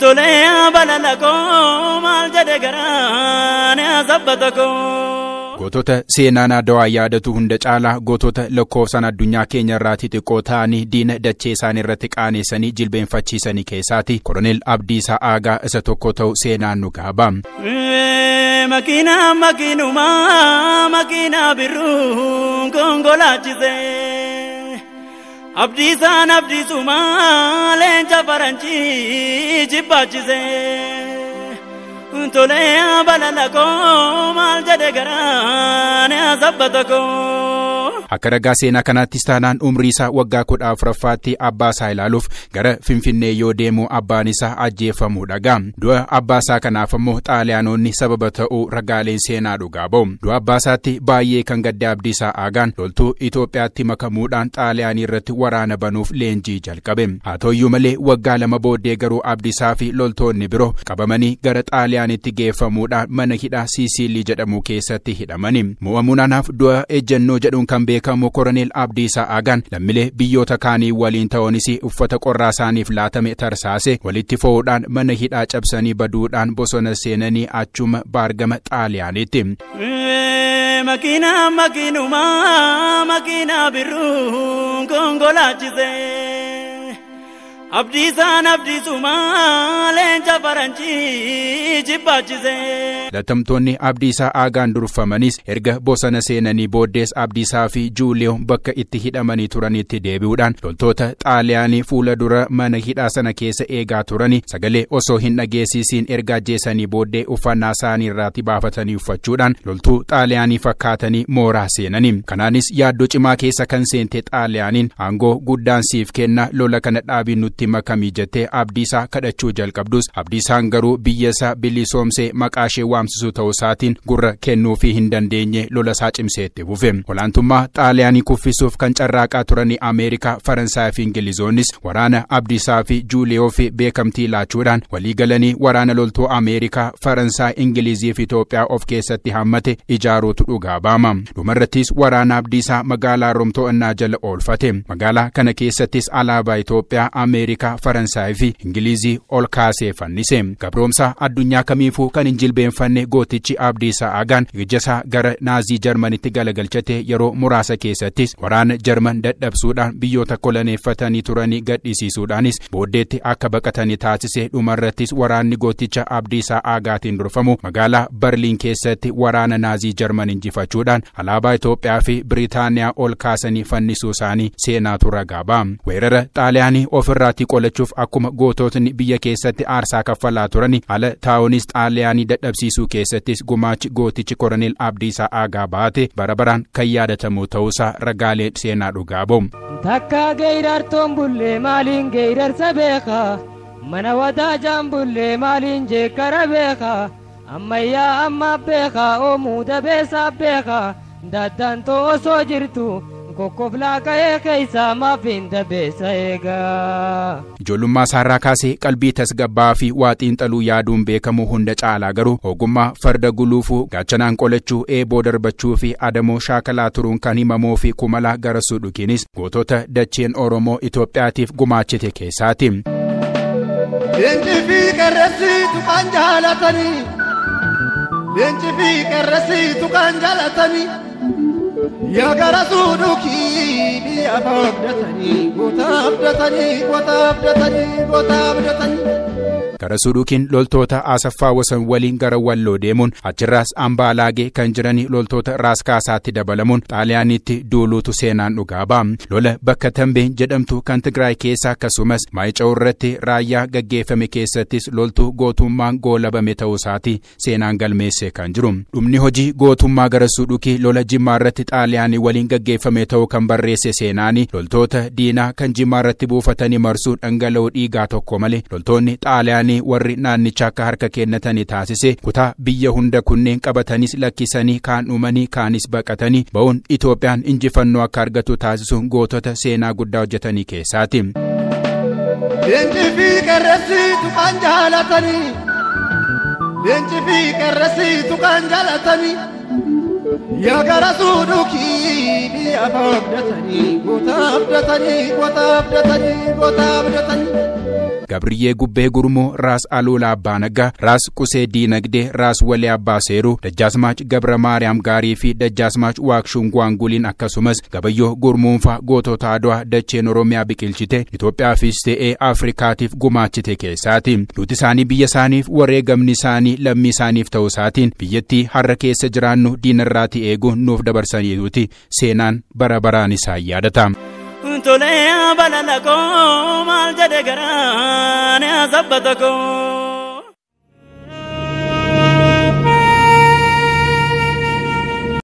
Tolea balalako maal jedhe garaan asabbatako. Gootota seenaan Adawaa yaadatu hunda caalaa gootota lakkoofsaan addunyaa keenya irratti xiqqoo ta'anii diina dachee isaanii irratti qaaneessanii jilbeenfachiisanii keessaati Koloneel Abdiisaa Aagaa isa tokko ta'u seenaan nu gaaba. Makiinaa birruun konkolaachise. Abdiisaan abdiisumaa leenca faranjii jibbaachise. Tolea balalako maal jedhe garaan asabbatako. Akka ragaa seenaa kanaattis taanaan umrii isaa waggaa 14ffaatti abbaa isaa ilaaluuf gara Finfinnee yoo deemu abbaan isaa ajjeefamuu dhagaa. Du'a abbaa isaa kanaaf immoo xaaliyaanonni sababa ta'uu ragaaleen seenaa dhugaa ba'u. Du'a abbaa isaatti baay'ee kan gadde Abdiisaa Aagaan loltuu Itoophiyaatti makamuudhaan xaaliyaanii irratti waraana banuuf leenjii jalqabe. Haa ta'uyyuu malee waggaa 2 booddee garuu Abdiisaa fi loltoonni biroo qabamanii gara xaaliyaanitti geeffamuudhaan mana hidhaa Siisiilii jedhamu keessatti hidhamani. Mo'amuunaaf du'a ejjennoo jedhuun kan beekamu Koloneel Abdiisaa Aagaan lammiilee biyyoota kaanii waliin ta'uunis uffata qorraa isaaniif laatame tarsaase walitti fo'uudhaan mana hidhaa cabsanii baduudhaan bosona seenanii achuma baargama xaaliyaaniitti. Makiinaa birruun konkolaachise. Abdiisaan abdiisumaa leenca faranjii jibbaachise. Latamtoonni Abdiisaa Aagaan durfamanis erga bosona seenanii booddees Abdiisaa fi Juuliyoo bakka itti hidhamanii turanitti deebi'uudhaan loltoota xaaliyaanii fuula dura mana hidhaa sana keessa eegaa turanii sagalee osoo hin dhageessisiin erga ajjeesanii booddee uffannaa isaanii irraatti baafatanii uffachuudhaan loltuu xaaliyaanii fakkaatanii mooraa seenanii. Kanaanis yaaddoo cimaa keessa kan seente xaaliyaaniin aangoo guddaan siif kenna lola kana dhaabii nutti makamii jettee Abdiisaa kadhachuu jalqabdus Abdiisaan garuu biyya isaa bilisoomsee maqaashee waamsisuu ta'uu isaatiin gurra kennuufii hin dandeenye lola isaa cimseetti bufe. Olaantummaa xaaliyaanii kuffisuuf kan carraaqaa turanii Ameerikaa, Faransaay fi Ingilizoonnis waraana Abdiisaa fi Juuliyoo fi beekamtii laachuudhaan walii galanii waraana loltuu Ameerikaa, Faransaay, Ingilizii fi Itoophiyaa of keessatti hammate ijaaruutu dhugaa baama. Dhumarrattis waraana Abdiisaa magaalaa Room to'annaa jala oolfate. Magaalaa kana keessattis alaabaa Itoophiyaa, Ameerikaa, Faransaay fi Ingilizii ol kaasee fannise. Gabroomsa addunyaa kamiifuu kan hin jilbeenfanne gootichi Abdiisaa Aagaan ijjasaa gara Naazii Jarmanitti galagalchate yeroo muraasa keessattis waraana Jarman dadhabsuudhaan biyyoota koloneeffatanii turanii gadhiisisuudhaanis booddeetti akka baqatanii taasise. Dhumarrattis waraanni gooticha Abdiisaa Aagaatiin durfamu magaalaa Berliin keessatti waraana Naazii Jarman injifachuudhaan alaabaa Itoophiyaa fi Biriitaaniyaa ol kaasanii fannisuu isaanii seenaatu ragaa ba'a. Weerara xaaliyaanii ofirraatti qolachuuf akkuma goototni biyya keessatti aarsaa kaffalaa turani ala taa'uunis xaaliyaanii dadhabsiisuu keessattis gumaachi gootichi Koloneel Abdiisaa Aagaa baate bara baraan kan yaadatamu ta'uusaa ragaaleen seenaa dhugaa ba'u. Takka geerartoon bullee maaliin geerarsa beekaa mana wadaajaan bullee maaliin jeekkara beekaa ammayyaa amma beekaa oomuuda beesaa beekaa daddantoo osoo jirtu. Kokkoflaa ka'ee keessaa maafiin dabeessa eegaa. Ijoollummaa isaarraa kaasee qalbii tasgabbaa fi waa xiinxaluu yaaduun beekamu hunda caalaa garuu ogummaa farda guluufuu gaachanaan qolachuu eeboo darbachuu fi adamoo shaakalaa turuun kan himamuu fi kumalaa garasuu dhukiinis gootota dacheen Oromoo Itoophiyaatiif gumaachite keessaati. Leenci fi qeerransiitu kan jaalatanii. Leenci fi qeerransiitu kan jaalatanii. Ya gara suudukii biyya abdatanii goota abdatanii. Gara suudukiin loltoota Asaffaa Wasan waliin gara Walloo deemuun achirraas Ambaalaagee kan jiranii loltoota Raas Kaasaatti dabalamuun xaaliyaanitti duuluutu seenaan dhugaa ba'a. Lola bakka Tambeen jedhamtu kan Tigraay keessa akkasumas Maayica'uu irratti raayyaa gaggeeffame keessattis loltuu gootummaan goolabame ta'uusaati seenaan galmeesse kan jiru. Dhumni hojii gootummaa gara suudukii lola Jimmaa irratti xaaliyaanii waliin gaggeeffame ta'uu kan barreesse seenaani loltoota diinaa kan Jimmaa irratti buufatanii marsuu dhangala'uu dhiigaa tokko malee loltoonni xaaliyaanii warri naannicha akka harka kennatanii taasise kutaa biyya hunda kunneen qabatanis lakkisanii kaan dhumanii kaanis baqatanii ba'uun Itoophiyaan injifannoo akka argatu taasisuun gootota seenaa guddaa hojjetanii keessaati. Leenci fi qeerransiitu kan jaalatanii. Leenci fi qeerransiitu kan jaalatanii. Ya gara suudukii biyya abdatanii goota abdatanii. Gabriyyee Gubbee Gurmoo, Raas Aluulaa Abbaa Naggaa, Raas Qusee Diinagdee, Raas Walee Abbaa Seeruu, Dajjaasmaach Gabra Maariyaam Gaarii fi Dajjaasmaach Waaqshuun Gwaanguliin akkasumas Gabayyoo Gurmuunfaa gootota Adwaa dacheen Oromiyaa biqilchite Itoophiyaafis ta'ee Afrikaatiif gumaachite keessaati. Duuti isaanii biyya isaaniif, wareegamni isaanii lammii isaaniif ta'uu isaatiin biyyattii har'a keessa jiraannu diinarraati eeguun nuuf dabarsaniiruuti. Seenaan bara baraan isaan yaadata. Tolee balala koo maal jedhe garaan sabbata koo.